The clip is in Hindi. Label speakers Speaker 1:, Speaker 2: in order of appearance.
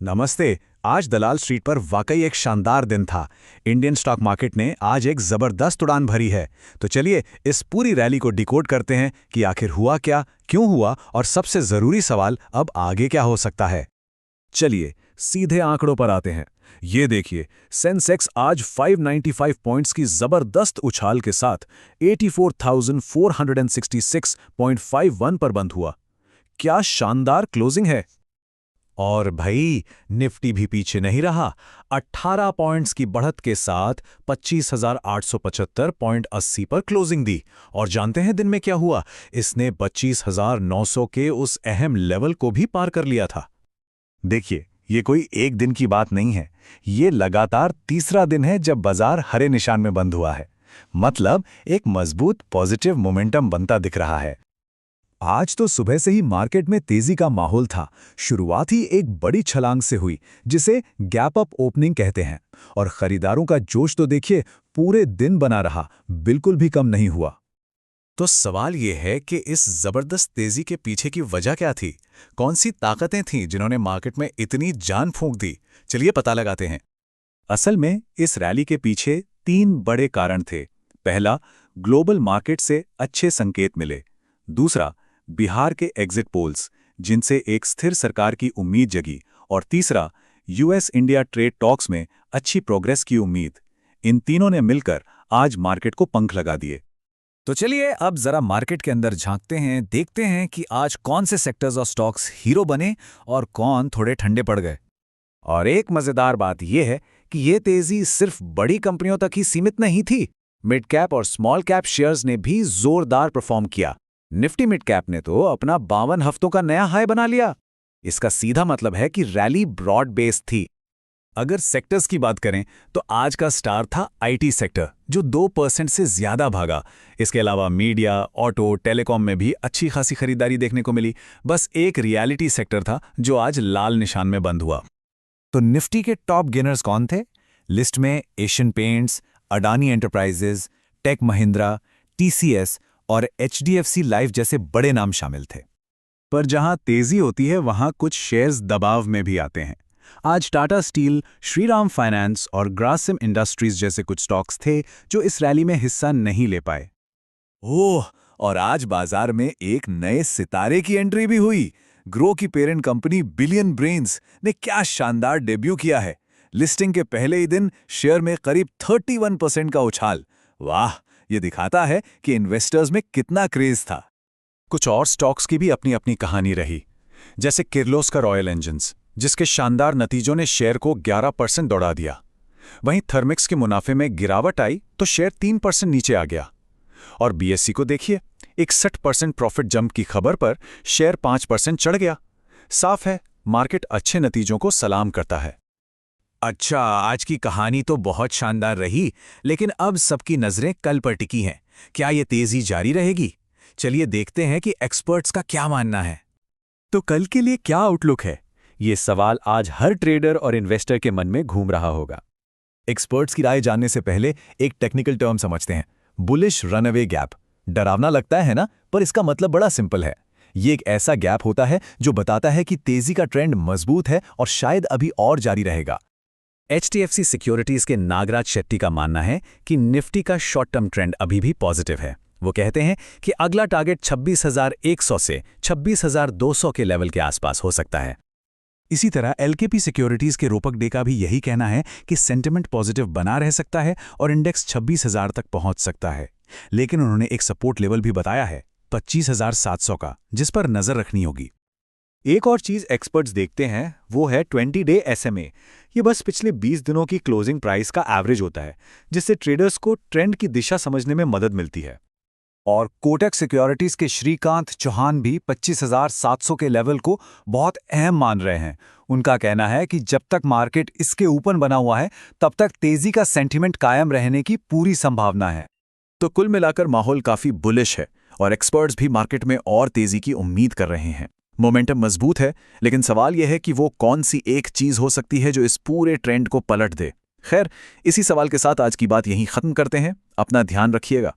Speaker 1: नमस्ते। आज दलाल स्ट्रीट पर वाकई एक शानदार दिन था। इंडियन स्टॉक मार्केट ने आज एक जबरदस्त उड़ान भरी है। तो चलिए इस पूरी रैली को डिकोड करते हैं कि आखिर हुआ क्या, क्यों हुआ और सबसे जरूरी सवाल अब आगे क्या हो सकता है। चलिए सीधे आंकड़ों पर आते हैं। ये देखिए, सेंसेक्स आज 595 पॉइंट्स की जबरदस्त उछाल के साथ 84,466.51 पर बंद हुआ। क्या शानदार क्लोजिंग है। और भाई निफ्टी भी पीछे नहीं रहा। 18 पॉइंट्स की बढ़त के साथ 25,875.80 पर क्लोजिंग दी। और जानते हैं दिन में क्या हुआ? इसने 25,900 के उस अहम लेवल को भी पार कर लिया था। देखिए, ये कोई एक दिन की बात नहीं है। ये लगातार तीसरा दिन है जब बाजार हरे निशान में बंद हुआ है। मतलब एक मजबूत पॉजिटिव मोमेंटम बनता दिख रहा है। आज तो सुबह से ही मार्केट में तेजी का माहौल था। शुरुआत ही एक बड़ी छलांग से हुई, जिसे गैप अप ओपनिंग कहते हैं। और खरीदारों का जोश तो देखिए, पूरे दिन बना रहा, बिल्कुल भी कम नहीं हुआ। तो सवाल यह है कि इस जबरदस्त तेजी के पीछे की वजह क्या थी? कौन सी ताकतें थीं जिन्होंने मार्केट में इतनी जान फूंक दी? चलिए पता लगाते हैं। असल में इस रैली के पीछे तीन बड़े कारण थे। पहला, ग्लोबल मार्केट से अच्छे संकेत मिले। दूसरा, बिहार के एग्जिट पोल्स, जिनसे एक स्थिर सरकार की उम्मीद जगी। और तीसरा, यूएस इंडिया ट्रेड टॉक्स में अच्छी प्रोग्रेस की उम्मीद। इन तीनों ने मिलकर आज मार्केट को पंख लगा दिए। तो चलिए अब जरा मार्केट के अंदर झांकते हैं, देखते हैं कि आज कौन से सेक्टर्स और स्टॉक्स हीरो बने और कौन थोड़े ठंडे पड़ गए। और एक मजेदार बात यह है कि ये तेजी सिर्फ बड़ी कंपनियों तक ही सीमित नहीं थी। मिड कैप और स्मॉल कैप शेयर्स ने भी जोरदार परफॉर्म किया। निफ्टी मिड कैप ने तो अपना 52 हफ्तों का नया हाई बना लिया। इसका सीधा मतलब है कि रैली ब्रॉड बेस्ड थी। अगर सेक्टर्स की बात करें तो आज का स्टार था आईटी सेक्टर, जो 2% से ज्यादा भागा। इसके अलावा मीडिया, ऑटो, टेलीकॉम में भी अच्छी खासी खरीदारी देखने को मिली। बस एक रियलिटी सेक्टर था जो आज लाल निशान में बंद हुआ। तो निफ्टी के टॉप गेनर्स कौन थे? लिस्ट में Asian Paints, Adani Enterprises, Tech Mahindra, TCS और एचडीएफसी लाइफ जैसे बड़े नाम शामिल थे। पर जहां तेजी होती है वहां कुछ शेयर्स दबाव में भी आते हैं। आज टाटा स्टील, श्रीराम फाइनेंस और ग्रासिम इंडस्ट्रीज जैसे कुछ स्टॉक्स थे जो इस रैली में हिस्सा नहीं ले पाए। ओह, और आज बाजार में एक नए सितारे की एंट्री भी हुई। ग्रो की पेरेंट कंपनी बिलियन ब्रेन्स ने क्या शानदार डेब्यू किया है। लिस्टिंग के पहले ही दिन शेयर में करीब 31% का उछाल। वाह, ये दिखाता है कि इन्वेस्टर्स में कितना क्रेज था। कुछ और स्टॉक्स की भी अपनी अपनी कहानी रही, जैसे किर्लोस्कर रॉयल इंजन्स, जिसके शानदार नतीजों ने शेयर को 11% दौड़ा दिया। वहीं थर्मिक्स के मुनाफे में गिरावट आई तो शेयर 3% नीचे आ गया। और बीएससी को देखिए, 61% प्रॉफिट जंप की खबर पर शेयर 5% चढ़ गया। साफ है, मार्केट अच्छे नतीजों को सलाम करता है। अच्छा, आज की कहानी तो बहुत शानदार रही, लेकिन अब सबकी नजरें कल पर टिकी हैं। क्या ये तेजी जारी रहेगी? चलिए देखते हैं कि एक्सपर्ट्स का क्या मानना है। तो कल के लिए क्या आउटलुक है? ये सवाल आज हर ट्रेडर और इन्वेस्टर के मन में घूम रहा होगा। एक्सपर्ट्स की राय जानने से पहले एक टेक्निकल टर्म समझते हैं, बुलिश रनअवे गैप। डरावना लगता है ना, पर इसका मतलब बड़ा सिंपल है। ये एक ऐसा गैप होता है जो बताता है कि तेजी का ट्रेंड मजबूत है और शायद अभी और जारी रहेगा। एचडीएफसी सिक्योरिटीज के नागराज शेट्टी का मानना है कि निफ्टी का शॉर्ट टर्म ट्रेंड अभी भी पॉजिटिव है। वो कहते हैं कि अगला टारगेट 26,100 से 26,200 के लेवल के आसपास हो सकता है। इसी तरह एलकेपी सिक्योरिटीज के रूपक डे का भी यही कहना है कि सेंटिमेंट पॉजिटिव बना रह सकता है और इंडेक्स 26,000 तक पहुंच सकता है। लेकिन उन्होंने एक सपोर्ट लेवल भी बताया है, 25,700 का, जिस पर नजर रखनी होगी। एक और चीज एक्सपर्ट्स देखते हैं, वो है 20 डे एसएमए। ये बस पिछले 20 दिनों की क्लोजिंग प्राइस का एवरेज होता है, जिससे ट्रेडर्स को ट्रेंड की दिशा समझने में मदद मिलती है। और कोटक सिक्योरिटीज के श्रीकांत चौहान भी 25,700 के लेवल को बहुत अहम मान रहे हैं। उनका कहना है कि जब तक मार्केट इसके ऊपर बना हुआ है, तब तक तेजी का सेंटीमेंट कायम रहने की पूरी संभावना है। तो कुल मिलाकर माहौल काफी बुलिश है और एक्सपर्ट्स भी मार्केट में और तेजी की उम्मीद कर रहे हैं। मोमेंटम मजबूत है, लेकिन सवाल यह है कि वो कौन सी एक चीज हो सकती है जो इस पूरे ट्रेंड को पलट दे। खैर, इसी सवाल के साथ आज की बात यहीं खत्म करते हैं। अपना ध्यान रखिएगा।